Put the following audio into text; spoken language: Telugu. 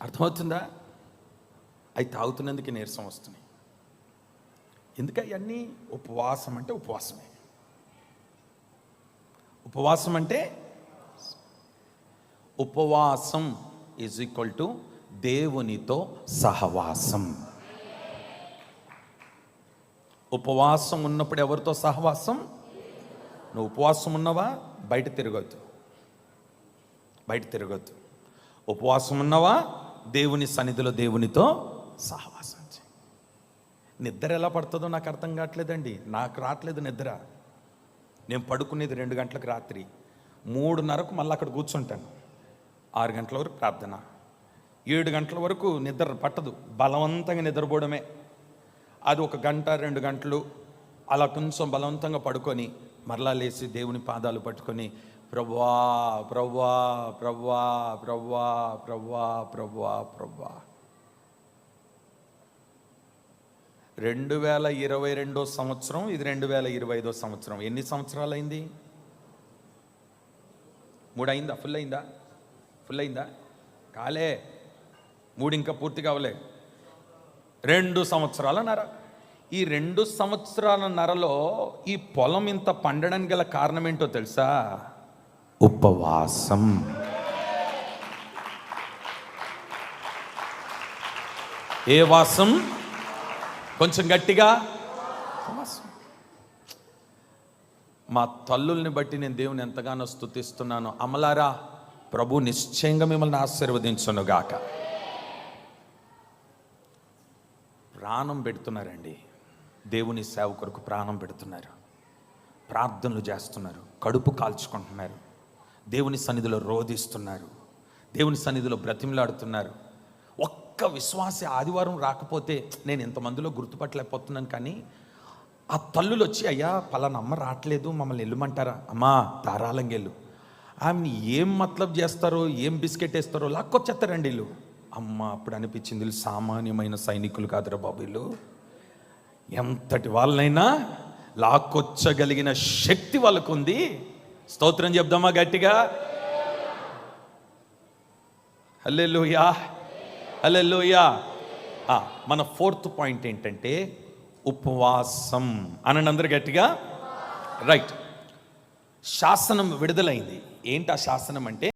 అర్థమవుతుందా? అవి తాగుతున్నందుకే నీరసం వస్తున్నాయి. ఎందుకు అవన్నీ? ఉపవాసం అంటే ఉపవాసమే. ఉపవాసం అంటే ఉపవాసం ఈజ్ ఈక్వల్ టు దేవునితో సహవాసం. ఉపవాసం ఉన్నప్పుడు ఎవరితో సహవాసం? నువ్వు ఉపవాసం ఉన్నావా? బయట తిరగొద్దు. ఉపవాసం ఉన్నావా? దేవుని సన్నిధిలో దేవునితో సహవాసం చేయి. నిద్ర ఎలా పడుతుందో నాకు అర్థం కావట్లేదండి. నాకు రావట్లేదు నిద్ర. నేను పడుకునేది 2 గంటలకు రాత్రి, 3:30కు మళ్ళీ అక్కడ కూర్చుంటాను. 6 గంటల వరకు ప్రార్థన, 7 గంటల వరకు నిద్ర పట్టదు, బలవంతంగా నిద్రపోవడమే. అది 1 గంట 2 గంటలు అలా కొంచెం బలవంతంగా పడుకొని మరలా లేచి దేవుని పాదాలు పట్టుకొని ప్రభువా ప్రభువా ప్రభువా ప్రభువా ప్రభువా ప్రభువా ప్రభువా. 2022 సంవత్సరం, ఇది 2025 సంవత్సరం. ఎన్ని సంవత్సరాలు అయింది? 3 అయిందా? ఫుల్ అయిందా? కాలే. 3 ఇంకా పూర్తి కావలే. 2 సంవత్సరాలన్నర. ఈ 2 సంవత్సరాలన్నరలో ఈ పొలం ఇంత పండడానికి గల కారణం ఏంటో తెలుసా? ఉపవాసం. ఏ వాసం? కొంచెం గట్టిగా. ఉపవాసం. మా తల్లుల్ని బట్టి నేను దేవుని ఎంతగానో స్తుతిస్తున్నాను. అమలారా, ప్రభు నిశ్చయంగా మిమ్మల్ని ఆశీర్వదించునుగాక. ప్రాణం పెడుతున్నారండి, దేవుని సేవ కొరకు ప్రాణం పెడుతున్నారు, ప్రార్థనలు చేస్తున్నారు, కడుపు కాల్చుకుంటున్నారు, దేవుని సన్నిధిలో రోధిస్తున్నారు, దేవుని సన్నిధిలో బ్రతిమలాడుతున్నారు. ఒక్క విశ్వాస ఆదివారం రాకపోతే నేను ఎంతమందిలో గుర్తుపట్టలేకపోతున్నాను. కానీ ఆ తల్లులు వచ్చి, అయ్యా పలానా అమ్మ రావట్లేదు, మమ్మల్ని వెళ్ళమంటారా? అమ్మా ధారాళంగా వెళ్ళు. ఆమె ఏం మతలబ్ చేస్తారో, ఏం బిస్కెట్ వేస్తారో లాక్కొచ్చేస్తారండి వీళ్ళు. అమ్మ అప్పుడు అనిపించింది, వీళ్ళు సామాన్యమైన సైనికులు కాదురా బాబు, వీళ్ళు ఎంతటి వాళ్ళనైనా లాక్కొచ్చగలిగిన శక్తి వాళ్ళకు ఉంది. స్తోత్రం చెప్దామా గట్టిగా? హల్లెలూయా, హల్లెలూయా. మన 4th పాయింట్ ఏంటంటే ఉపవాసం. అనండి అందరు గట్టిగా. రైట్. శాసనం విడుదలైంది. ఏంటి ఆ శాసనం అంటే?